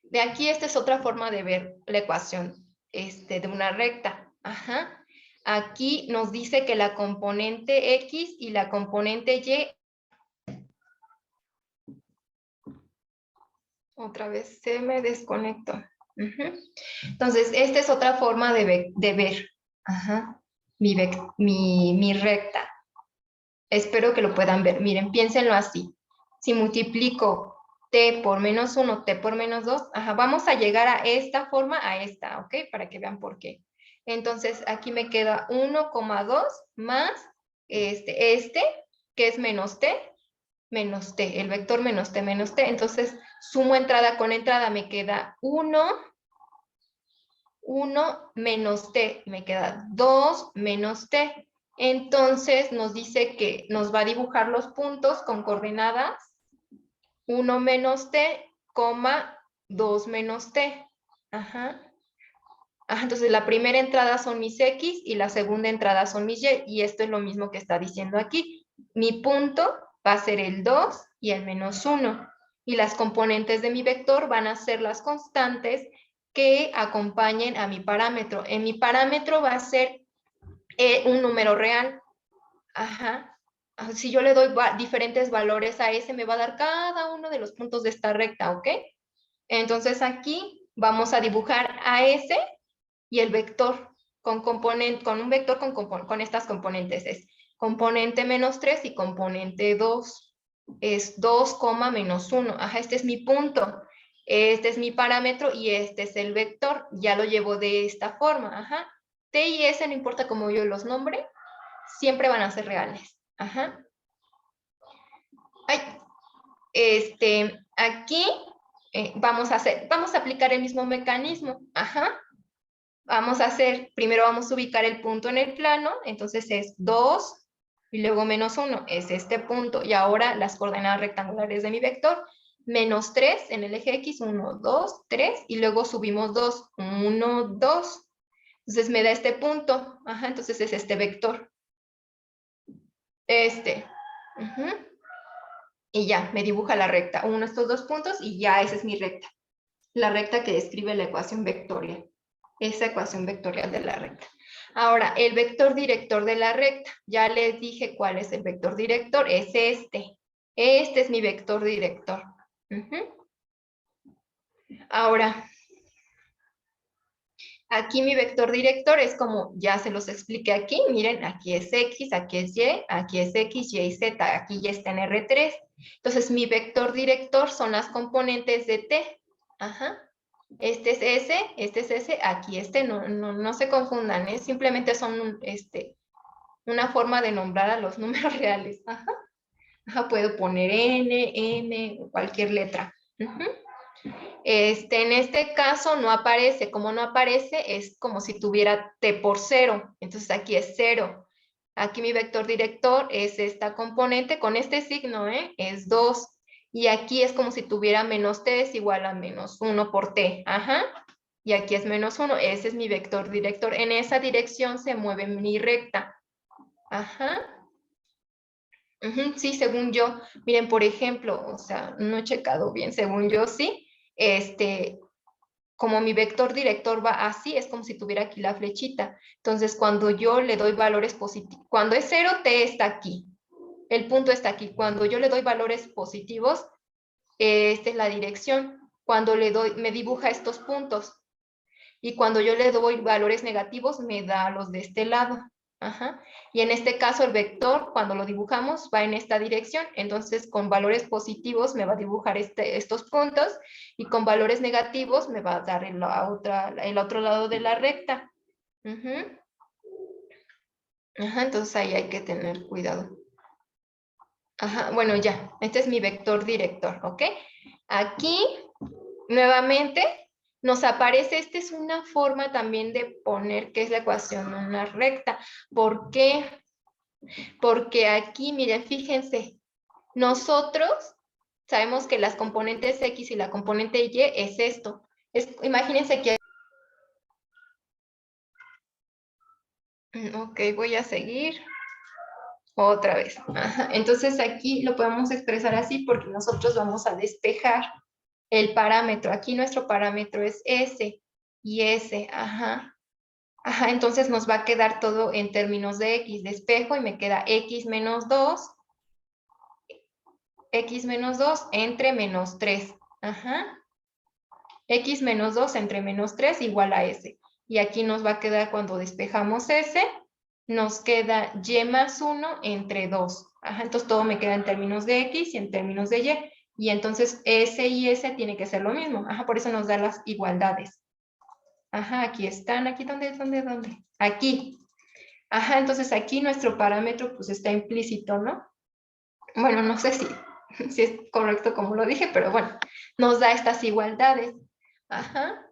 de aquí esta es otra forma de ver la ecuación de una recta. Ajá. Aquí nos dice que la componente X y la componente Y, otra vez se me desconectó. Entonces, esta es otra forma de ver. Ajá. Mi recta. Espero que lo puedan ver. Miren, piénsenlo así. Si multiplico t por -1, t por -2, ajá, vamos a llegar a esta forma, a esta, ¿ok? Para que vean por qué. Entonces, aquí me queda 1,2 más que es menos t, el vector menos t. Entonces, sumo entrada con entrada, me queda 1 menos t, me queda 2 menos t. Entonces nos dice que nos va a dibujar los puntos con coordenadas 1 menos t, 2 menos t. Ajá. Entonces la primera entrada son mis x y la segunda entrada son mis y, y esto es lo mismo que está diciendo aquí. Mi punto va a ser el 2 y el -1. Y las componentes de mi vector van a ser las constantes que acompañen a mi parámetro. En mi parámetro va a ser un número real. Ajá. Si yo le doy diferentes valores a ese, me va a dar cada uno de los puntos de esta recta, ¿ok? Entonces aquí vamos a dibujar a ese y el vector con un vector con estas componentes. Es componente -3 y componente 2. Es 2, -1. Ajá, este es mi punto. Este es mi parámetro y este es el vector. Ya lo llevo de esta forma. Ajá. T y S, no importa cómo yo los nombre, siempre van a ser reales. Ajá. Ay, aquí vamos a aplicar el mismo mecanismo. Ajá. Primero vamos a ubicar el punto en el plano, entonces es 2 y luego -1, es este punto. Y ahora las coordenadas rectangulares de mi vector, -3 en el eje X, 1, 2, 3, y luego subimos 2, 1, 2. Entonces me da este punto, ajá, entonces es este vector. Ujú. Y ya, me dibuja la recta. Uno de estos dos puntos y ya esa es mi recta. La recta que describe la ecuación vectorial. Esa ecuación vectorial de la recta. Ahora, el vector director de la recta. Ya les dije cuál es el vector director. Es este. Este es mi vector director. Ahora, aquí mi vector director es como ya se los expliqué aquí. Miren, aquí es X, aquí es Y, aquí es X, Y y Z. Aquí ya está en R3. Entonces, mi vector director son las componentes de T. Ajá. Este es S, aquí no se confundan, ¿eh? Simplemente son una forma de nombrar a los números reales. Ajá. Ajá, puedo poner N, cualquier letra. En este caso no aparece, como no aparece es como si tuviera T por 0, entonces aquí es 0. Aquí mi vector director es esta componente con este signo, es 2. Y aquí es como si tuviera menos T es igual a menos 1 por T. Ajá. Y aquí es menos 1. Ese es mi vector director. En esa dirección se mueve mi recta. Ajá. Sí, según yo. Miren, por ejemplo, o sea, no he checado bien, según yo sí. Como mi vector director va así, es como si tuviera aquí la flechita. Entonces, cuando yo le doy valores positivos, cuando es 0, T está aquí. El punto está aquí. Cuando yo le doy valores positivos, esta es la dirección. Cuando le doy, me dibuja estos puntos. Y cuando yo le doy valores negativos, me da los de este lado. Ajá. Y en este caso, el vector, cuando lo dibujamos, va en esta dirección. Entonces, con valores positivos me va a dibujar estos puntos y con valores negativos me va a dar el otro lado de la recta. Ajá, entonces ahí hay que tener cuidado. Ajá, bueno, ya. Este es mi vector director, ¿ok? Aquí, nuevamente, nos aparece, esta es una forma también de poner que es la ecuación de una recta. ¿Por qué? Porque aquí, miren, fíjense, nosotros sabemos que las componentes X y la componente Y es esto. Imagínense que... Ok, voy a seguir otra vez. Ajá. Entonces aquí lo podemos expresar así porque nosotros vamos a despejar el parámetro. Aquí nuestro parámetro es S y S. Ajá. Ajá, entonces nos va a quedar todo en términos de X, despejo, y me queda X menos 2 entre menos 3. Ajá. X menos 2 entre menos 3 igual a S. Y aquí nos va a quedar cuando despejamos S, nos queda Y más 1 entre 2. Ajá, entonces todo me queda en términos de X y en términos de Y. Y entonces S y S tiene que ser lo mismo. Ajá, por eso nos da las igualdades. Ajá, aquí están. ¿Aquí dónde? Aquí. Ajá, entonces aquí nuestro parámetro pues está implícito, ¿no? Bueno, no sé si es correcto como lo dije, pero bueno, nos da estas igualdades. Ajá.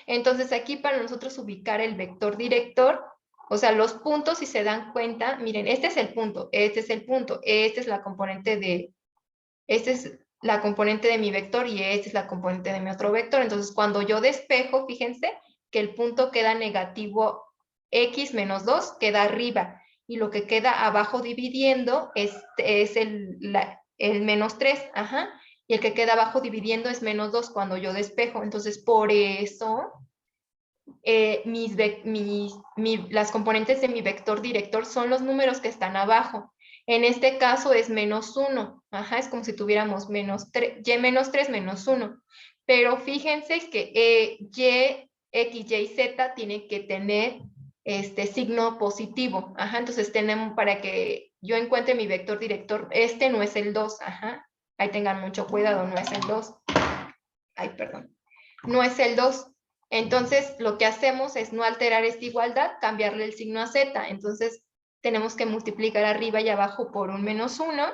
Entonces aquí para nosotros ubicar el vector director, o sea, los puntos, si se dan cuenta, miren, este es el punto, este es el punto, esta es la componente de mi vector y esta es la componente de mi otro vector. Entonces, cuando yo despejo, fíjense que el punto queda negativo X menos 2, queda arriba. Y lo que queda abajo dividiendo es el menos 3. Ajá. Y el que queda abajo dividiendo es menos 2 cuando yo despejo. Entonces, por eso las componentes de mi vector director son los números que están abajo. En este caso es menos 1. Ajá, es como si tuviéramos menos 3, y menos 3 menos 1. Pero fíjense que y, x, y, z tiene que tener este signo positivo. Ajá, entonces tenemos, para que yo encuentre mi vector director, este no es el 2. Ajá, ahí tengan mucho cuidado, no es el 2. Ay, perdón. No es el 2. Entonces, lo que hacemos es no alterar esta igualdad, cambiarle el signo a z. Entonces, tenemos que multiplicar arriba y abajo por un menos 1.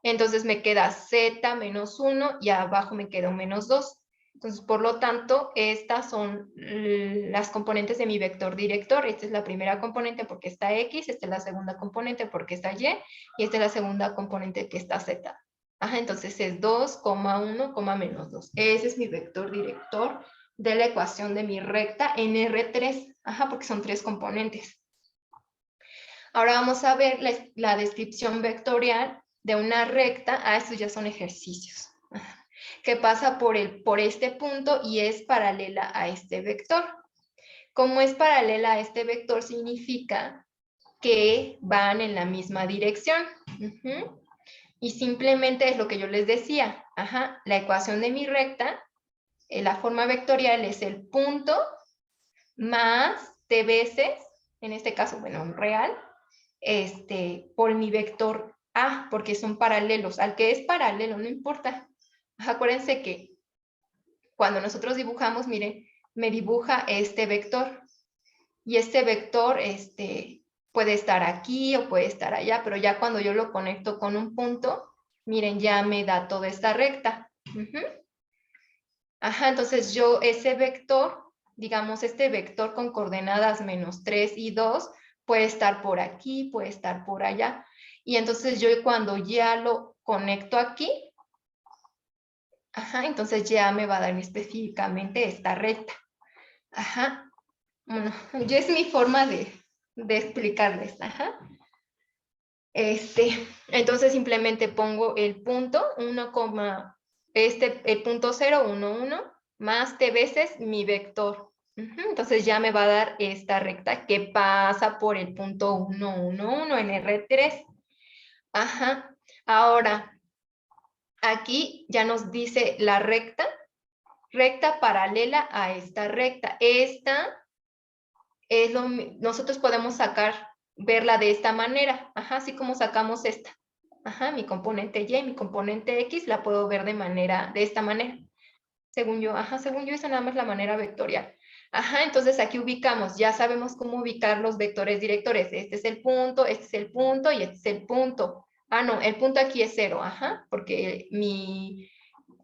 Entonces, me queda z menos 1 y abajo me queda un menos 2. Entonces, por lo tanto, estas son las componentes de mi vector director. Esta es la primera componente porque está X, esta es la segunda componente porque está Y, y esta es la segunda componente que está Z. Ajá, entonces es 2, 1, menos 2. Ese es mi vector director de la ecuación de mi recta en R3. Ajá, porque son 3 componentes. Ahora vamos a ver la descripción vectorial de una recta. Estos ya son ejercicios. Que pasa por este punto y es paralela a este vector. Como es paralela a este vector, significa que van en la misma dirección. Y simplemente es lo que yo les decía. La ecuación de mi recta, la forma vectorial es el punto más t veces, en este caso, bueno, real, por mi vector A, porque son paralelos. Al que es paralelo, no importa. Acuérdense que cuando nosotros dibujamos, miren, me dibuja este vector. Y este vector puede estar aquí o puede estar allá, pero ya cuando yo lo conecto con un punto, miren, ya me da toda esta recta. Entonces yo ese vector, digamos, este vector con coordenadas -3 y 2, puede estar por aquí, puede estar por allá. Y entonces yo cuando ya lo conecto aquí, entonces ya me va a dar específicamente esta recta. Bueno, ya es mi forma de explicarles. Entonces simplemente pongo el punto 1, el punto 0, 1, 1, más t veces mi vector. Entonces ya me va a dar esta recta que pasa por el punto 1, 1, 1 en R3. Ahora, aquí ya nos dice la recta paralela a esta recta. Esta es nosotros podemos verla de esta manera, así como sacamos esta. Mi componente Y, mi componente X, la puedo ver de esta manera. Según yo, esa nada más la manera vectorial. Entonces aquí ubicamos, ya sabemos cómo ubicar los vectores directores. Este es el punto y este es el punto. No, el punto aquí es 0, porque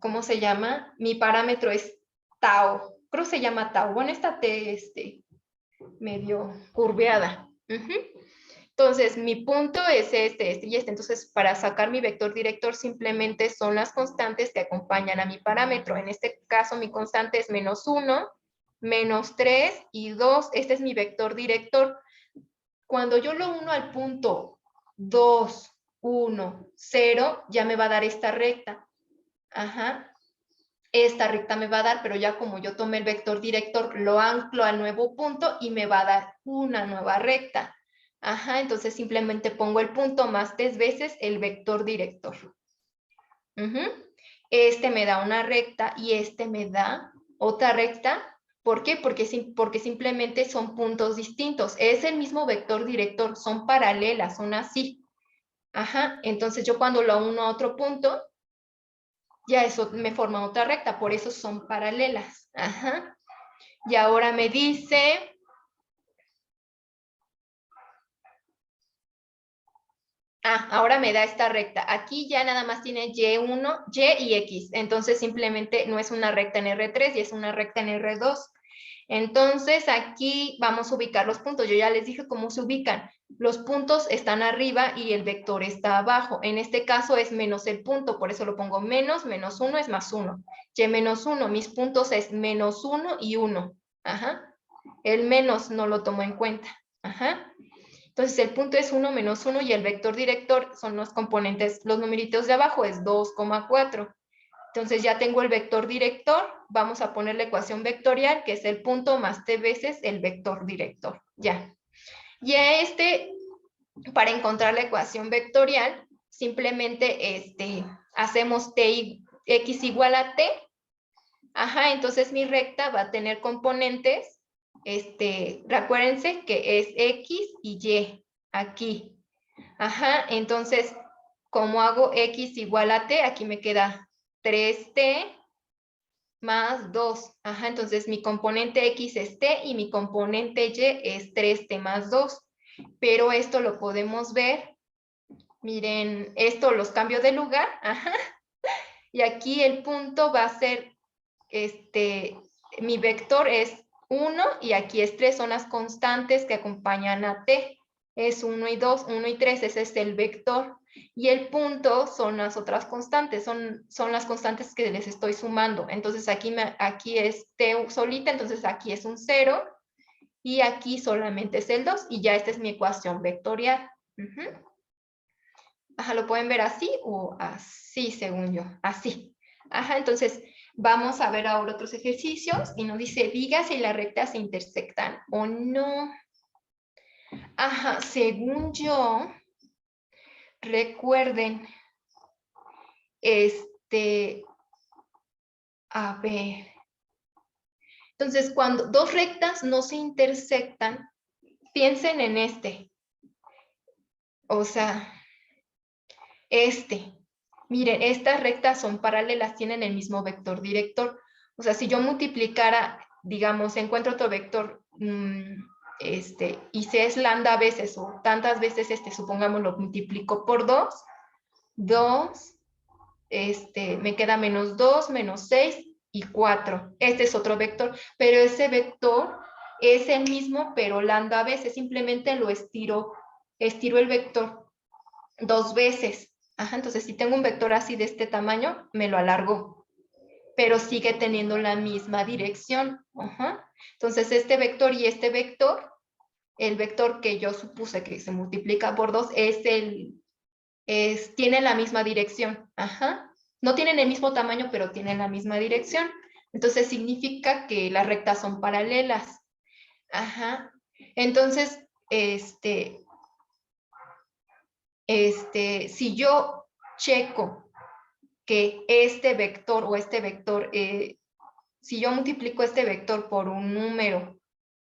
¿cómo se llama? Mi parámetro es tau. Creo que se llama tau. Bueno, esta T, medio curveada. Entonces, mi punto es este y este. Entonces, para sacar mi vector director, simplemente son las constantes que acompañan a mi parámetro. En este caso, mi constante es -1, -3 y 2. Este es mi vector director. Cuando yo lo uno al punto 2, 1, 0, ya me va a dar esta recta. Esta recta me va a dar, pero ya como yo tomé el vector director, lo anclo al nuevo punto y me va a dar una nueva recta. Entonces simplemente pongo el punto más 3 veces el vector director. Este me da una recta y este me da otra recta. ¿Por qué? Porque simplemente son puntos distintos. Es el mismo vector director, son paralelas, son así. Entonces yo cuando lo uno a otro punto, ya eso me forma otra recta, por eso son paralelas. Y ahora me dice... ahora me da esta recta. Aquí ya nada más tiene Y1, Y y X. Entonces simplemente no es una recta en R3 y es una recta en R2. Entonces aquí vamos a ubicar los puntos. Yo ya les dije cómo se ubican. Los puntos están arriba y el vector está abajo. En este caso es menos el punto, por eso lo pongo menos 1 es +1. Y-1, mis puntos es -1 y 1. El menos no lo tomo en cuenta. Entonces el punto es 1, -1 y el vector director son los componentes, los numeritos de abajo es 2,4. Entonces ya tengo el vector director, vamos a poner la ecuación vectorial, que es el punto más t veces el vector director. Ya. Y para encontrar la ecuación vectorial, simplemente hacemos x igual a t. Entonces mi recta va a tener componentes, recuérdense que es x y y, aquí. Entonces, como hago x igual a t, aquí me queda 3t más 2. Entonces mi componente x es t y mi componente y es 3t más 2. Pero esto lo podemos ver. Miren, esto los cambio de lugar. Y aquí el punto va a ser, mi vector es 1 y aquí es 3, son las constantes que acompañan a t. Es 1 y 2, 1 y 3, ese es el vector. Y el punto son las otras constantes, son las constantes que les estoy sumando. Entonces aquí es t solita, entonces aquí es un 0. y aquí solamente es el 2 y ya esta es mi ecuación vectorial. Ajá, lo pueden ver así o así, según yo, así. Ajá, entonces vamos a ver ahora otros ejercicios y nos dice, diga si las rectas se intersectan o no. Ajá, según yo, recuerden, a ver, entonces cuando dos rectas no se intersectan, piensen en o sea, miren, estas rectas son paralelas, tienen el mismo vector director. O sea, si yo multiplicara, digamos, encuentro otro vector, y si es lambda veces o tantas veces supongamos lo multiplico por 2, me queda menos 2, menos 6 y 4. Este es otro vector, pero ese vector es el mismo, pero lambda veces, simplemente lo estiro el vector 2 veces. Ajá, entonces si tengo un vector así de este tamaño, me lo alargo, pero sigue teniendo la misma dirección. Ajá. Entonces este vector y este vector, el vector que yo supuse que se multiplica por 2 tiene la misma dirección. Ajá. No tienen el mismo tamaño, pero tienen la misma dirección. Entonces significa que las rectas son paralelas. Ajá. Entonces, si yo checo que este vector o este vector, si yo multiplico este vector por un número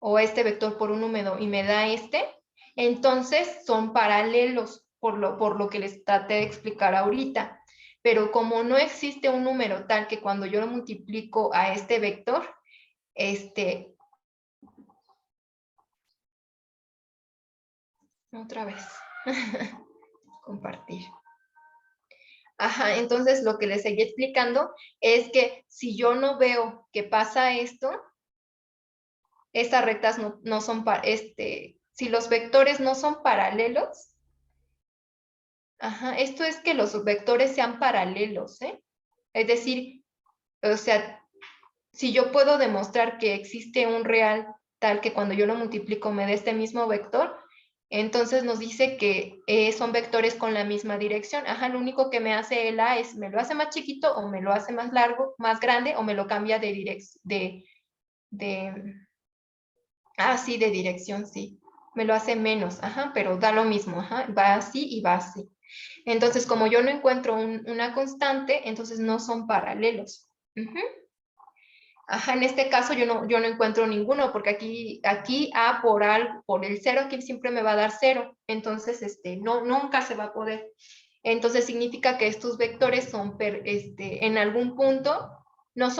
o este vector por un número y me da entonces son paralelos por lo que les traté de explicar ahorita. Pero como no existe un número tal que cuando yo lo multiplico a este vector, otra vez, compartir. Ajá, entonces lo que les seguí explicando es que si yo no veo que pasa esto, estas rectas no son, si los vectores no son paralelos, ajá, esto es que los vectores sean paralelos, ¿eh? Es decir, o sea, si yo puedo demostrar que existe un real tal que cuando yo lo multiplico me dé este mismo vector, entonces nos dice que son vectores con la misma dirección. Ajá, lo único que me hace el A es, me lo hace más chiquito o me lo hace más largo, más grande o me lo cambia de dirección, sí, de dirección, sí. Me lo hace menos, ajá, pero da lo mismo, ajá, va así y va así. Entonces, como yo no encuentro una constante, entonces no son paralelos. Ajá, en este caso yo no encuentro ninguno, porque aquí A por el 0, aquí siempre me va a dar 0. Entonces, nunca se va a poder. Entonces, significa que estos vectores son, en algún punto, no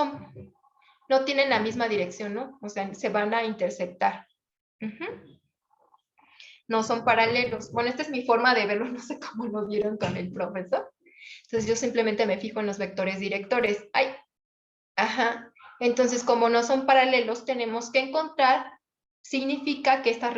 tienen la misma dirección, ¿no? O sea, se van a interceptar. No son paralelos. Bueno, esta es mi forma de verlo, no sé cómo lo vieron con el profesor. Entonces, yo simplemente me fijo en los vectores directores. ¡Ay! Ajá. Entonces, como no son paralelos, tenemos que encontrar, significa que estas